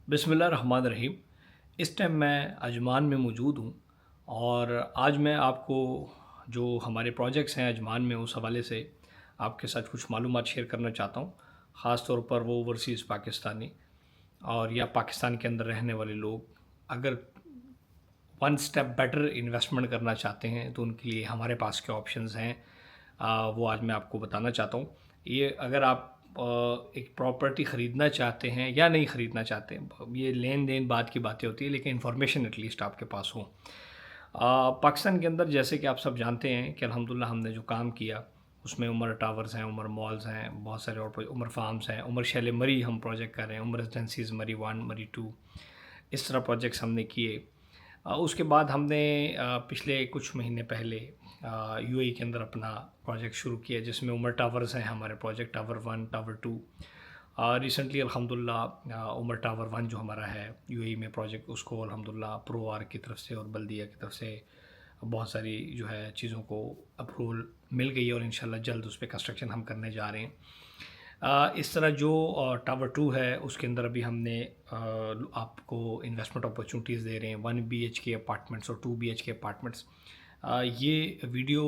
بسم اللہ الرحمن الرحیم۔ اس ٹائم میں عجمان میں موجود ہوں، اور آج میں آپ کو جو ہمارے پروجیکٹس ہیں عجمان میں اس حوالے سے آپ کے ساتھ کچھ معلومات شیئر کرنا چاہتا ہوں، خاص طور پر وہ اوورسیز پاکستانی اور یا پاکستان کے اندر رہنے والے لوگ اگر ون سٹیپ بیٹر انویسٹمنٹ کرنا چاہتے ہیں تو ان کے لیے ہمارے پاس کیا آپشنز ہیں، وہ آج میں آپ کو بتانا چاہتا ہوں۔ یہ اگر آپ ایک پراپرٹی خریدنا چاہتے ہیں یا نہیں خریدنا چاہتے ہیں، یہ لین دین بعد کی باتیں ہوتی ہیں، لیکن انفارمیشن ایٹ لیسٹ آپ کے پاس ہو۔ پاکستان کے اندر جیسے کہ آپ سب جانتے ہیں کہ الحمدللہ ہم نے جو کام کیا اس میں عمر ٹاورز ہیں، عمر مالز ہیں، بہت سارے اور عمر فارمز ہیں، عمر شیل مری ہم پروجیکٹ کر رہے ہیں، عمر ریزیڈنسیز مری 1 مری 2، اس طرح پروجیکٹس ہم نے کیے۔ اس کے بعد ہم نے پچھلے کچھ مہینے پہلے یو اے کے اندر اپنا پروجیکٹ شروع کیا جس میں عمر ٹاورز ہیں ہمارے پروجیکٹ، ٹاور 1 ٹاور 2۔ ریسنٹلی الحمدللہ عمر ٹاور 1 جو ہمارا ہے یو اے میں پروجیکٹ، اس کو الحمدللہ پرو آر کی طرف سے اور بلدیہ کی طرف سے بہت ساری جو ہے چیزوں کو اپروول مل گئی ہے، اور انشاءاللہ جلد اس پہ کنسٹرکشن ہم کرنے جا رہے ہیں۔ اس طرح جو ٹاور 2 ہے اس کے اندر ابھی ہم نے آپ کو انویسٹمنٹ اپرچونیٹیز دے رہے ہیں، 1 BHK اپارٹمنٹس اور 2 BHK اپارٹمنٹس۔ یہ ویڈیو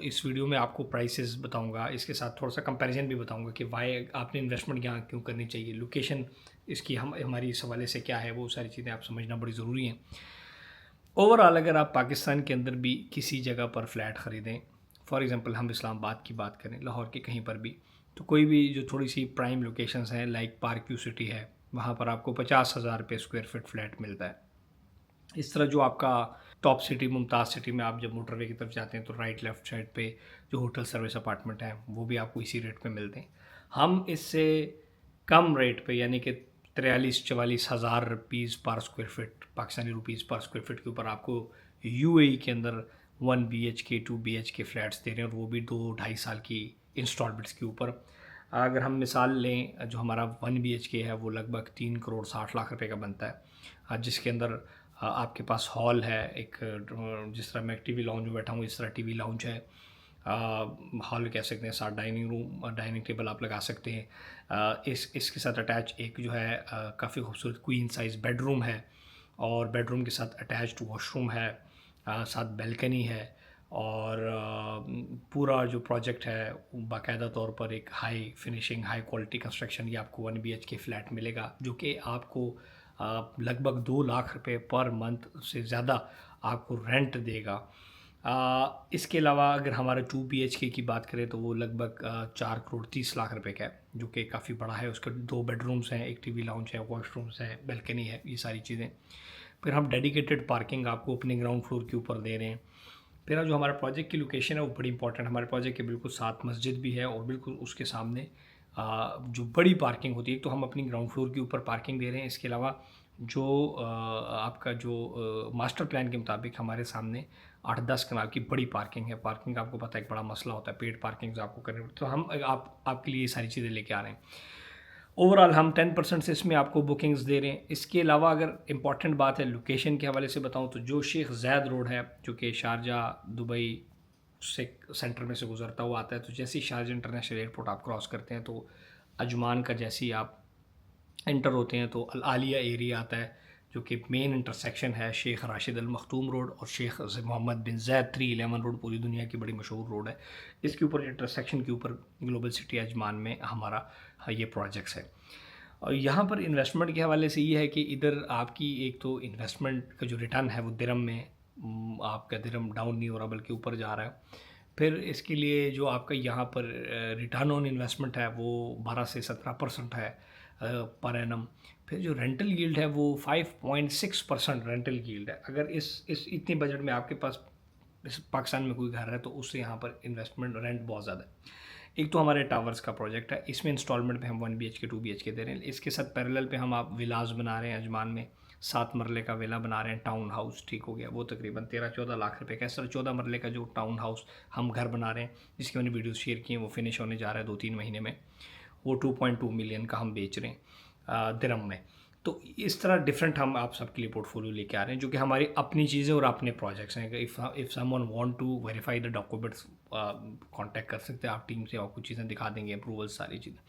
اس ویڈیو میں آپ کو پرائسز بتاؤں گا، اس کے ساتھ تھوڑا سا کمپیریزن بھی بتاؤں گا کہ وائی آپ نے انویسٹمنٹ یہاں کیوں کرنی چاہیے، لوکیشن اس کی ہماری اس حوالے سے کیا ہے، وہ ساری چیزیں آپ سمجھنا بڑی ضروری ہیں۔ اوورآل اگر آپ پاکستان کے اندر بھی کسی جگہ پر فلیٹ خریدیں، فار ایگزامپل ہم اسلام آباد کی بات کریں، لاہور کے کہیں پر بھی، تو کوئی بھی جو تھوڑی سی پرائم لوکیشنز ہیں لائک پارک ویو سٹی ہے، وہاں پر آپ کو 50,000 روپے اسکوائر فٹ فلیٹ ملتا ہے۔ اس طرح جو آپ کا ٹاپ سٹی ممتاز سٹی میں آپ جب موٹر وے کی طرف جاتے ہیں تو رائٹ لیفٹ سائڈ پہ جو ہوٹل سروس اپارٹمنٹ ہیں وہ بھی آپ کو اسی ریٹ پہ ملتے ہیں۔ ہم اس سے کم ریٹ پہ یعنی کہ 43-44 ہزار روپیز پر اسکوائر فٹ، پاکستانی روپیز پر اسکوائر فٹ کے اوپر آپ کو یو اے کے اندر 1 BHK 2 BHK فلیٹس دے رہے ہیں، اور وہ بھی 2-2.5 سال کی انسٹالمنٹس کے اوپر۔ اگر ہم مثال لیں جو ہمارا 1 BHK ہے وہ لگ بھگ 3,60,00,000 روپے کا بنتا ہے، جس کے اندر آپ کے پاس ہال ہے ایک، جس طرح میں ٹی وی لاؤنج میں بیٹھا ہوں اس طرح ٹی وی لاؤنج ہے، ہال کہہ سکتے ہیں، ساتھ ڈائننگ روم، ڈائننگ ٹیبل آپ لگا سکتے ہیں۔ اس کے ساتھ اٹیچ ایک جو ہے کافی خوبصورت کوئین سائز بیڈ روم ہے، اور بیڈ روم کے ساتھ اٹیچڈ واش روم ہے، ساتھ بیلکنی ہے، اور پورا جو پروجیکٹ ہے باقاعدہ طور پر ایک high finishing high quality construction یہ آپ کو 1 BHK فلیٹ ملے گا، جو کہ آپ کو لگ بھگ 2 لاکھ روپے پر منتھ سے زیادہ آپ کو رینٹ دے گا۔ اس کے علاوہ اگر ہمارا 2 BHK کی بات کریں تو وہ لگ بھگ 4,30,00,000 روپے کا ہے، جو کہ کافی بڑا ہے۔ اس کے 2 بیڈ رومس ہیں، ایک ٹی وی لاؤنج ہے، واش رومس ہے، بیلکنی ہے، یہ ساری چیزیں۔ پھر ہم ڈیڈیکیٹڈ پارکنگ آپ کو اپنے گراؤنڈ فلور کے اوپر دے رہے ہیں۔ پھر جو ہمارا پروجیکٹ کی لوکیشن ہے وہ بڑی امپورٹنٹ، ہمارے پروجیکٹ کے بالکل ساتھ مسجد بھی ہے، اور بالکل اس کے سامنے جو بڑی پارکنگ ہوتی ہے، تو ہم اپنی گراؤنڈ فلور کے اوپر پارکنگ دے رہے ہیں۔ اس کے علاوہ جو آپ کا جو ماسٹر پلان کے مطابق ہمارے سامنے 8-10 کنال کی بڑی پارکنگ ہے۔ پارکنگ آپ کو پتہ ہے ایک بڑا مسئلہ ہوتا ہے، پیڈ پارکنگز آپ کو کرنی پڑتی، تو ہم آپ کے لیے یہ ساری چیزیں لے کے آ رہے ہیں۔ اوورآل ہم 10% سے اس میں آپ کو بکنگز دے رہے ہیں۔ اس کے علاوہ اگر امپورٹنٹ بات ہے لوکیشن کے حوالے سے بتاؤں تو جو شیخ زید روڈ ہے جو کہ شارجہ دبئی سے سینٹر میں سے گزرتا ہوا آتا ہے، تو جیسے ہی شارجہ انٹرنیشنل ایئرپورٹ آپ کراس کرتے ہیں تو عجمان کا جیسے ہی آپ انٹر ہوتے ہیں تو العالیہ ایریا آتا ہے، جو کہ مین انٹرسیکشن ہے شیخ راشد المختوم روڈ اور شیخ محمد بن زید 311 روڈ، پوری دنیا کی بڑی مشہور روڈ ہے۔ اس کے اوپر انٹرسیکشن کے اوپر گلوبل سٹی عجمان میں ہمارا یہ پروجیکٹس ہے۔ اور یہاں پر انویسٹمنٹ کے حوالے سے یہ ہے کہ ادھر آپ کی ایک تو انویسٹمنٹ کا جو ریٹرن ہے وہ درم میں، آپ کا درم ڈاؤن نہیں ہو رہا بلکہ اوپر جا رہا ہے۔ پھر اس کے لیے جو آپ کا یہاں پر ریٹرن آن انویسٹمنٹ ہے وہ 12 سے 17% ہے پر اینم۔ پھر جو رینٹل ییلڈ ہے وہ 5.6% رینٹل ییلڈ ہے۔ اگر اس اتنے بجٹ میں آپ کے پاس پاکستان میں کوئی گھر ہے تو اس سے یہاں پر انویسٹمنٹ رینٹ بہت زیادہ ہے۔ ایک تو ہمارے ٹاورز کا پروجیکٹ ہے، اس میں انسٹالمنٹ پہ ہم 1 BHK 2 BHK دے رہے ہیں۔ اس کے ساتھ پیرلل پہ ہم آپ ولاز بنا رہے ہیں عجمان میں، 7 مرلے کا ولا بنا رہے ہیں، ٹاؤن ہاؤس ٹھیک ہو گیا، وہ تقریباً 13-14 لاکھ روپے کا ہے۔ سر 14 مرلے کا جو ٹاؤن ہاؤس ہم گھر بنا رہے ہیں جس کی میں نے ویڈیوز شیئر کی ہیں، وہ فنش ہونے جا رہا ہے 2-3 مہینے میں، وہ 2.2 ملین کا ہم بیچ رہے ہیں درم میں۔ تو اس طرح ڈفرینٹ ہم آپ سب کے لیے پورٹ فولیو لے کے آ رہے ہیں جو کہ ہماری اپنی چیزیں اور اپنے پروجیکٹس ہیں۔ If someone want to verify the documents contact کر سکتے ہیں آپ ٹیم سے، اور کچھ چیزیں دکھا دیں گے، اپروول ساری چیزیں۔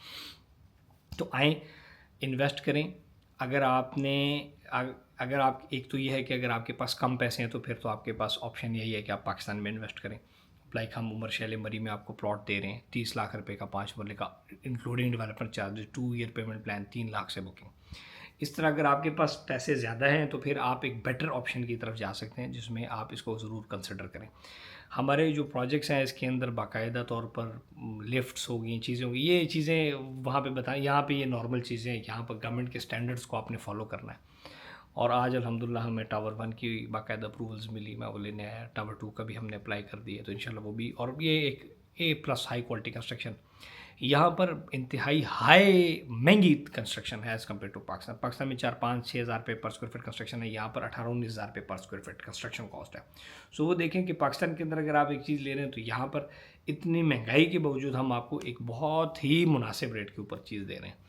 تو آئیں انویسٹ کریں اگر آپ نے اگر آپ ایک تو یہ ہے کہ اگر آپ کے پاس کم پیسے ہیں تو پھر تو آپ کے پاس آپشن یہی ہے کہ آپ پاکستان میں انویسٹ کریں. لائک ہم عمر شیل مری میں آپ کو پلاٹ دے رہے ہیں 30 لاکھ روپے کا 5 مرلے کا including development charges 2 year payment plan 3 lakh سے بکنگ. اس طرح اگر آپ کے پاس پیسے زیادہ ہیں تو پھر آپ ایک بیٹر آپشن کی طرف جا سکتے ہیں جس میں آپ اس کو ضرور کنسیڈر کریں. ہمارے جو پروجیکٹس ہیں اس کے اندر باقاعدہ طور پر لفٹس ہو گئی چیزیں ہو گئی, یہ چیزیں وہاں پہ بتائیں, یہاں پہ یہ نارمل چیزیں ہیں, یہاں پر گورنمنٹ کے اسٹینڈرڈس کو آپ نے فالو کرنا ہے. اور آج الحمدللہ ہمیں ٹاور 1 کی باقاعدہ اپروولز ملی, میں وہ لینے آیا. ٹاور 2 کا بھی ہم نے اپلائی کر دی ہے, تو انشاءاللہ وہ بھی, اور یہ ایک A+ ہائی کوالٹی کنسٹرکشن. یہاں پر انتہائی ہائی مہنگی کنسٹرکشن ہے as compare to Pakistan. Pakistan میں 4-5-6 ہزار روپے پر اسکوائر فٹ کنسٹرکشن ہے, یہاں پر 18-19 ہزار روپے پر اسکوائر فٹ کنسٹرکشن کاسٹ ہے. سو وہ دیکھیں کہ پاکستان کے اندر اگر آپ ایک چیز لے رہے ہیں تو یہاں پر اتنی مہنگائی کے باوجود ہم آپ کو ایک بہت ہی مناسب ریٹ کے اوپر چیز دے رہے ہیں.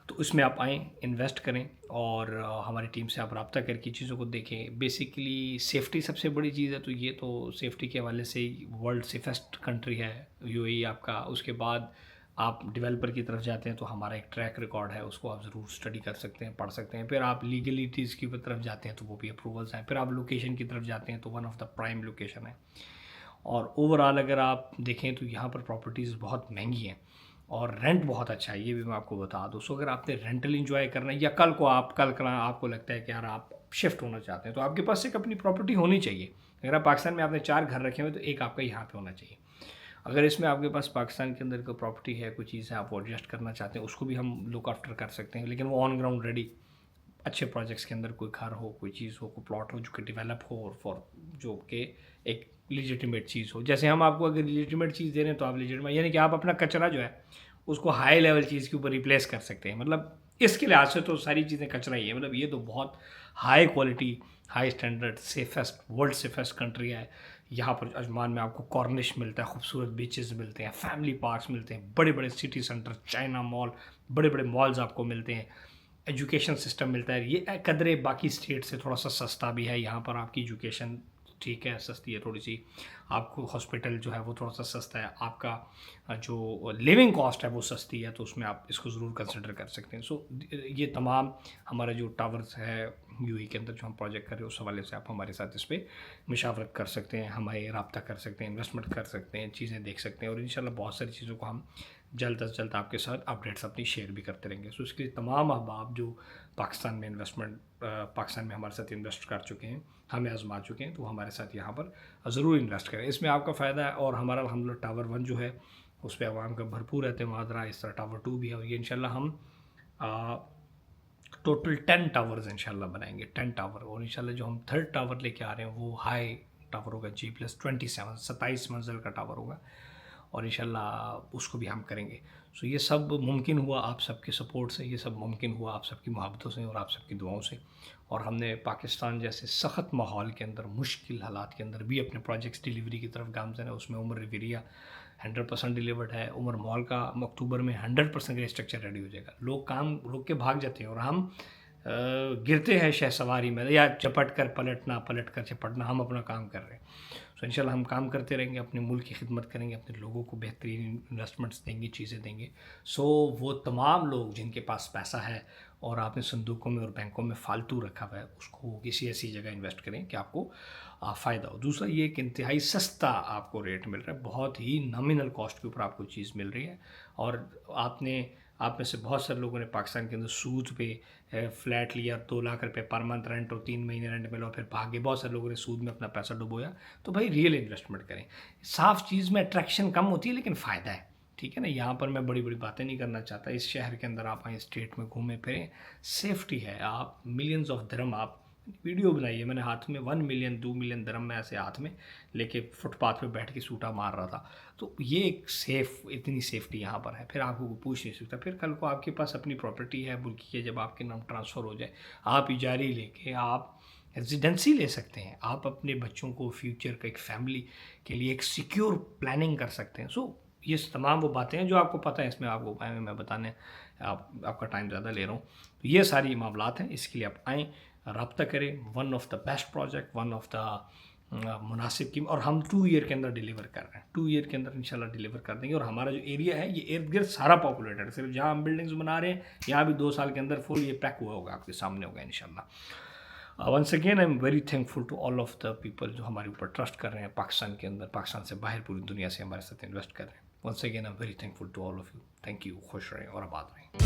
تو اس میں آپ آئیں, انویسٹ کریں, اور ہماری ٹیم سے آپ رابطہ کر کے چیزوں کو دیکھیں. بیسیکلی سیفٹی سب سے بڑی چیز ہے, تو یہ تو سیفٹی کے حوالے سے ورلڈ سیفسٹ کنٹری ہے UAE آپ کا. اس کے بعد آپ ڈیولپر کی طرف جاتے ہیں تو ہمارا ایک ٹریک ریکارڈ ہے, اس کو آپ ضرور اسٹڈی کر سکتے ہیں, پڑھ سکتے ہیں. پھر آپ لیگلیٹیز کی طرف جاتے ہیں تو وہ بھی اپروولس ہیں. پھر آپ لوکیشن کی طرف جاتے ہیں تو one of the prime location ہے. اور اوور آل اگر آپ دیکھیں تو یہاں پر پراپرٹیز بہت مہنگی ہیں اور رینٹ بہت اچھا ہے, یہ بھی میں آپ کو بتا دوں. سو اگر آپ نے رینٹل انجوائے کرنا ہے, یا کل آپ کو لگتا ہے کہ یار آپ شفٹ ہونا چاہتے ہیں, تو آپ کے پاس ایک اپنی پراپرٹی ہونی چاہیے. اگر آپ پاکستان میں آپ نے 4 گھر رکھے ہوئے تو ایک آپ کا یہاں پہ ہونا چاہیے. اگر اس میں آپ کے پاس پاکستان کے اندر کوئی پراپرٹی ہے, کوئی چیز ہے, آپ وہ ایڈجسٹ کرنا چاہتے ہیں, اس کو بھی ہم لک آفٹر کر سکتے ہیں, لیکن وہ آن گراؤنڈ ریڈی اچھے پروجیکٹس کے اندر کوئی گھر ہو, کوئی چیز ہو, کوئی پلاٹ ہو جو کہ ڈیولپ ہو, اور فور جو کہ ایک لیجیٹیمیٹ چیز ہو. جیسے ہم آپ کو اگر لیجیٹیمیٹ چیز دے رہے ہیں تو آپ لیجیٹیمیٹ, یعنی کہ آپ اپنا کچرا جو ہے اس کو ہائی لیول چیز کے اوپر ریپلیس کر سکتے ہیں. مطلب اس کے لحاظ سے تو ساری چیزیں کچرا ہی ہے. مطلب یہ تو بہت high quality, high standard, safest, world safest country ہے. یہاں پر عجمان میں آپ کو کارنش ملتا ہے, خوبصورت بیچز ملتے ہیں, فیملی پارکس ملتے ہیں, بڑے بڑے سٹی سینٹر, چائنا مال, بڑے بڑے مالز آپ کو ملتے ہیں, ایجوکیشن سسٹم ملتا ہے. یہ قدرے باقی اسٹیٹ سے تھوڑا سا سستا بھی ہے. یہاں پر آپ کی ایجوکیشن ٹھیک ہے, سستی ہے تھوڑی سی, آپ کو ہاسپٹل جو ہے وہ تھوڑا سا سستا ہے, آپ کا جو لیونگ کاسٹ ہے وہ سستی ہے, تو اس میں آپ اس کو ضرور کنسیڈر کر سکتے ہیں. سو یہ تمام ہمارا جو ٹاورز ہے UAE کے اندر جو ہم پروجیکٹ کر رہے ہیں, اس حوالے سے آپ ہمارے ساتھ اس پہ مشاورت کر سکتے ہیں, ہمارے رابطہ کر سکتے ہیں, انویسٹمنٹ کر سکتے ہیں, چیزیں دیکھ سکتے ہیں, اور انشاءاللہ بہت ساری چیزوں کو ہم جلد از جلد آپ کے ساتھ اپڈیٹس اپنی شیئر بھی کرتے رہیں گے. سو اس کے لیے تمام احباب جو پاکستان میں پاکستان میں ہمارے ساتھ انویسٹ کر چکے ہیں, ہمیں آزما چکے ہیں, تو ہمارے ساتھ یہاں پر ضرور انویسٹ کریں. اس میں آپ کا فائدہ ہے. اور ہمارا الحمدللہ ٹاور 1 جو ہے اس پہ عوام کا بھرپور اعتماد رہا. اس طرح ٹاور 2 بھی ہے, اور یہ انشاءاللہ ہم ٹوٹل 10 ٹاورز انشاءاللہ بنائیں گے, 10 ٹاور. اور انشاءاللہ جو ہم 3rd ٹاور لے کے آ رہے ہیں وہ ہائی ٹاور ہوگا, G+27 27 منزل کا ٹاور ہوگا, اور انشاءاللہ اس کو بھی ہم کریں گے. سو یہ سب ممکن ہوا آپ سب کے سپورٹ سے, یہ سب ممکن ہوا آپ سب کی محبتوں سے اور آپ سب کی دعاؤں سے. اور ہم نے پاکستان جیسے سخت ماحول کے اندر, مشکل حالات کے اندر بھی اپنے پروجیکٹس ڈیلیوری کی طرف گامزن ہے. اس میں عمر ریویریا 100% ڈیلیورڈ ہے. عمر مال کا اکتوبر میں 100% کا اسٹرکچر ریڈی ہو جائے گا. لوگ کام روک کے بھاگ جاتے ہیں اور ہم گرتے ہیں شہ سواری میں, یا چپٹ کر پلٹنا, پلٹ کر چپٹنا, ہم اپنا کام کر رہے ہیں. سو انشاءاللہ ہم کام کرتے رہیں گے, اپنے ملک کی خدمت کریں گے, اپنے لوگوں کو بہترین انویسٹمنٹس دیں گے, چیزیں دیں گے. سو وہ تمام لوگ جن کے پاس پیسہ ہے اور آپ نے صندوقوں میں اور بینکوں میں فالتو رکھا ہوا ہے, اس کو کسی ایسی جگہ انویسٹ کریں کہ آپ کو فائدہ ہو. دوسرا یہ کہ انتہائی سستا آپ کو ریٹ مل رہا ہے, بہت ہی نامینل کاسٹ کے اوپر آپ کو چیز مل رہی ہے. اور آپ میں سے بہت سارے لوگوں نے پاکستان کے اندر سود پہ فلیٹ لیا, 2 لاکھ روپے پر منتھ رینٹ اور 3 مہینے رینٹ ملا, اور پھر بھاگے. بہت سارے لوگوں نے سود میں اپنا پیسہ ڈبویا. تو بھائی ریئل انویسٹمنٹ کریں. صاف چیز میں اٹریکشن کم ہوتی ہے لیکن فائدہ ہے, ٹھیک ہے نا. یہاں پر میں بڑی بڑی باتیں نہیں کرنا چاہتا. اس شہر کے اندر آپ آئیں, اسٹیٹ میں گھومیں پھریں, سیفٹی ہے. آپ ملینز آف درہم آپ ویڈیو بنائیے, میں نے ہاتھ میں 1 ملین 2 ملین درہم میں ایسے ہاتھ میں لے کے فٹ پاتھ پہ بیٹھ کے سوٹا مار رہا تھا. تو یہ ایک اتنی سیفٹی یہاں پر ہے. پھر آپ کو پوچھ نہیں سکتا. پھر کل کو آپ کے پاس اپنی پراپرٹی ہے ملک کی, جب آپ کے نام ٹرانسفر ہو جائے, آپ اجاری لے کے آپ ریزیڈنسی لے سکتے ہیں. آپ اپنے بچوں کو فیوچر کا ایک فیملی کے لیے ایک سیکیور پلاننگ کر سکتے ہیں. سو یہ تمام وہ باتیں ہیں جو آپ کو پتہ ہے. اس میں آپ کو میں بتانے آپ کا ٹائم زیادہ لے رہا ہوں. تو یہ ساری معاملات ہیں, اس کے لیے آپ آئیں, رابطہ کریں. One of the best project, one of the مناسب قیمت، اور ہم 2 ایئر کے اندر ڈیلیور کر رہے ہیں، 2 ایئر کے اندر انشاءاللہ ڈیلیور کر دیں گے. اور ہمارا جو ایریا ہے یہ ارد گرد سارا پاپولیٹڈ ہے، صرف جہاں ہم بلڈنگز بنا رہے ہیں یہاں بھی 2 سال کے اندر فل یہ پیک ہوا ہوگا، آپ کے سامنے ہوگا انشاءاللہ. Once again I am very thankful to all of the people جو ہمارے اوپر ٹرسٹ کر رہے ہیں، پاکستان کے اندر، پاکستان سے باہر پوری دنیا سے ہمارے ساتھ انویسٹ کر رہے ہیں. Once again I am very thankful to all of you. Thank you. خوش رہیں اور آباد رہیں.